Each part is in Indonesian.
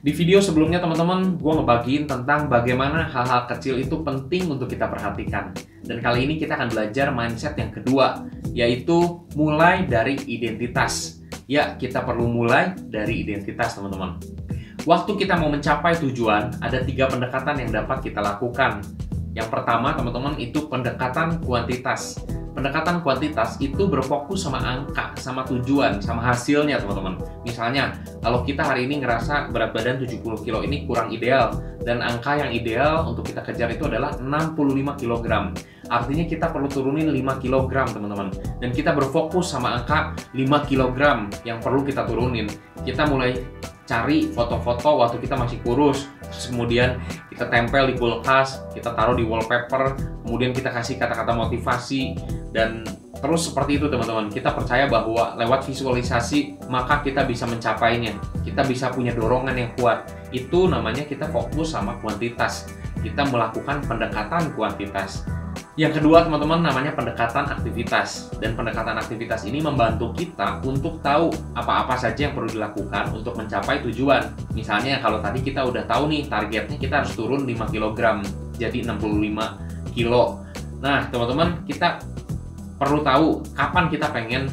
Di video sebelumnya teman-teman, gue ngebagiin tentang bagaimana hal-hal kecil itu penting untuk kita perhatikan. Dan kali ini kita akan belajar mindset yang kedua, yaitu mulai dari identitas. Ya, kita perlu mulai dari identitas teman-teman. Waktu kita mau mencapai tujuan, ada 3 pendekatan yang dapat kita lakukan. Yang pertama teman-teman itu pendekatan kuantitas. Pendekatan kuantitas itu berfokus sama angka, sama tujuan, sama hasilnya teman-teman. Misalnya, kalau kita hari ini ngerasa berat badan 70 kilo ini kurang ideal, dan angka yang ideal untuk kita kejar itu adalah 65 kg. Artinya kita perlu turunin 5 kg teman-teman. Dan kita berfokus sama angka 5 kg yang perlu kita turunin. Kita mulai cari foto-foto waktu kita masih kurus, terus kemudian kita tempel di kulkas, kita taruh di wallpaper, kemudian kita kasih kata-kata motivasi, dan terus seperti itu teman-teman. Kita percaya bahwa lewat visualisasi maka kita bisa mencapainya, kita bisa punya dorongan yang kuat. Itu namanya kita fokus sama kuantitas, kita melakukan pendekatan kuantitas. Yang kedua teman-teman namanya pendekatan aktivitas. Dan pendekatan aktivitas ini membantu kita untuk tahu apa-apa saja yang perlu dilakukan untuk mencapai tujuan. Misalnya kalau tadi kita udah tahu nih targetnya kita harus turun 5 kg jadi 65 kilo. Nah teman-teman, kita perlu tahu kapan kita pengen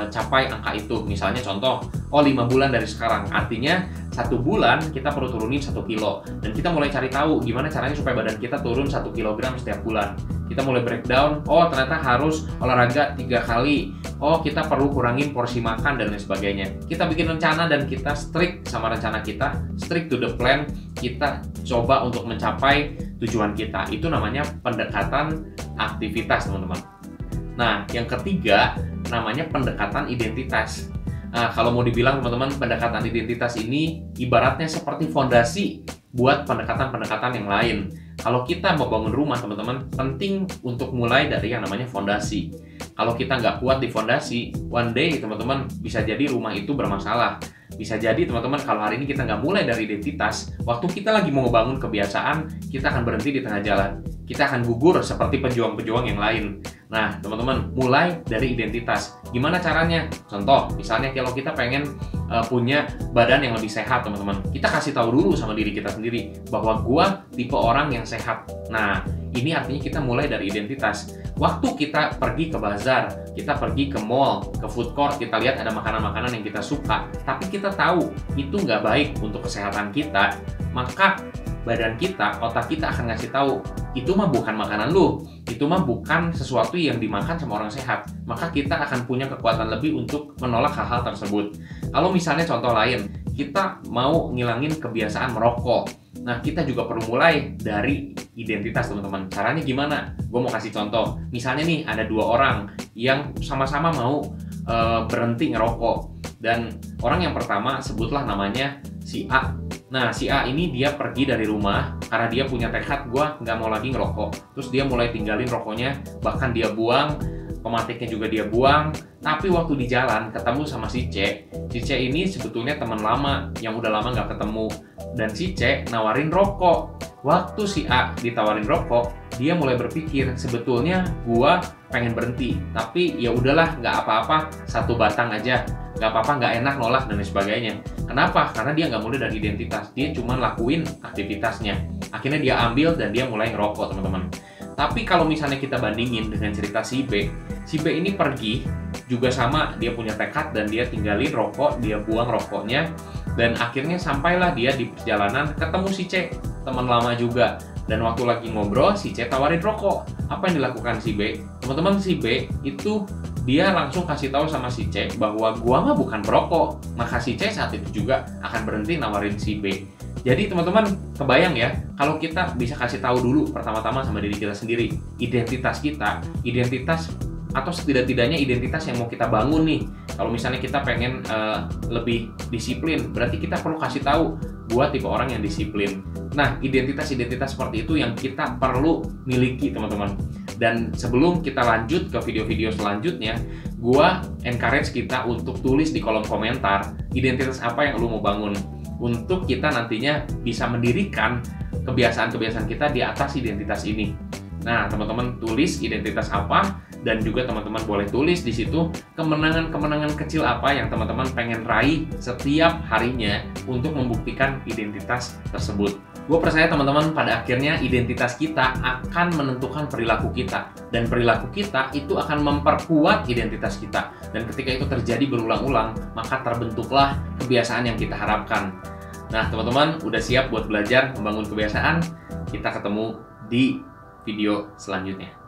capai angka itu. Misalnya contoh, 5 bulan dari sekarang. Artinya 1 bulan kita perlu turunin 1 kilo. Dan kita mulai cari tahu gimana caranya supaya badan kita turun 1 kg setiap bulan. Kita mulai breakdown, ternyata harus olahraga 3 kali. Kita perlu kurangin porsi makan dan lain sebagainya. Kita bikin rencana dan kita strict sama rencana kita, strict to the plan. Kita coba untuk mencapai tujuan kita. Itu namanya pendekatan aktivitas teman-teman. Nah, yang ketiga namanya pendekatan identitas. Nah, kalau mau dibilang teman-teman, pendekatan identitas ini ibaratnya seperti fondasi buat pendekatan-pendekatan yang lain. Kalau kita mau bangun rumah teman-teman, penting untuk mulai dari yang namanya fondasi. Kalau kita nggak kuat di fondasi, one day teman-teman bisa jadi rumah itu bermasalah. Bisa jadi teman-teman kalau hari ini kita nggak mulai dari identitas, waktu kita lagi mau ngebangun kebiasaan, kita akan berhenti di tengah jalan. Kita akan gugur seperti pejuang-pejuang yang lain. Nah teman-teman, mulai dari identitas. Gimana caranya? Contoh, misalnya kalau kita pengen punya badan yang lebih sehat teman-teman, kita kasih tahu dulu sama diri kita sendiri bahwa gua tipe orang yang sehat. Nah ini artinya kita mulai dari identitas. Waktu kita pergi ke bazar, kita pergi ke mall, ke food court, kita lihat ada makanan-makanan yang kita suka, tapi kita tahu itu nggak baik untuk kesehatan kita, maka badan kita, otak kita akan ngasih tahu, itu mah bukan makanan lu, itu mah bukan sesuatu yang dimakan sama orang sehat. Maka kita akan punya kekuatan lebih untuk menolak hal-hal tersebut. Kalau misalnya contoh lain, kita mau ngilangin kebiasaan merokok. Nah, kita juga perlu mulai dari identitas teman-teman. Caranya gimana? Gue mau kasih contoh. Misalnya nih, ada 2 orang yang sama-sama mau berhenti ngerokok. Dan orang yang pertama, sebutlah namanya si A. Nah, si A ini dia pergi dari rumah karena dia punya tekad, gue nggak mau lagi ngerokok. Terus dia mulai tinggalin rokoknya, bahkan dia buang, pematiknya juga dia buang. Tapi waktu di jalan ketemu sama si C. Si C ini sebetulnya teman lama yang udah lama nggak ketemu. Dan si C nawarin rokok. Waktu si A ditawarin rokok, dia mulai berpikir, sebetulnya gue pengen berhenti. Tapi ya udahlah, nggak apa-apa, 1 batang aja. Nggak apa-apa, nggak enak nolak dan lain sebagainya. Kenapa? Karena dia nggak mulai dari identitas. Dia cuma lakuin aktivitasnya. Akhirnya dia ambil dan dia mulai ngerokok teman-teman. Tapi kalau misalnya kita bandingin dengan cerita si B ini pergi juga sama, dia punya tekad dan dia tinggalin rokok, dia buang rokoknya, dan akhirnya sampailah dia di perjalanan ketemu si C, teman lama juga. Dan waktu lagi ngobrol, si C tawarin rokok. Apa yang dilakukan si B? Teman-teman, si B itu dia langsung kasih tahu sama si C bahwa gua mah bukan perokok. Maka si C saat itu juga akan berhenti nawarin si B. Jadi teman-teman, kebayang ya, kalau kita bisa kasih tahu dulu pertama-tama sama diri kita sendiri, identitas kita, identitas atau setidak-tidaknya identitas yang mau kita bangun nih. Kalau misalnya kita pengen lebih disiplin, berarti kita perlu kasih tahu, gua tipe orang yang disiplin. Nah, identitas-identitas seperti itu yang kita perlu miliki teman-teman. Dan sebelum kita lanjut ke video-video selanjutnya, gua encourage kita untuk tulis di kolom komentar identitas apa yang lu mau bangun, untuk kita nantinya bisa mendirikan kebiasaan-kebiasaan kita di atas identitas ini. Nah, teman-teman tulis identitas apa, Dan juga teman-teman boleh tulis di situ kemenangan-kemenangan kecil apa yang teman-teman pengen raih setiap harinya untuk membuktikan identitas tersebut. Gue percaya teman-teman pada akhirnya identitas kita akan menentukan perilaku kita. Dan perilaku kita itu akan memperkuat identitas kita. Dan ketika itu terjadi berulang-ulang, maka terbentuklah kebiasaan yang kita harapkan. Nah teman-teman udah siap buat belajar membangun kebiasaan? Kita ketemu di video selanjutnya.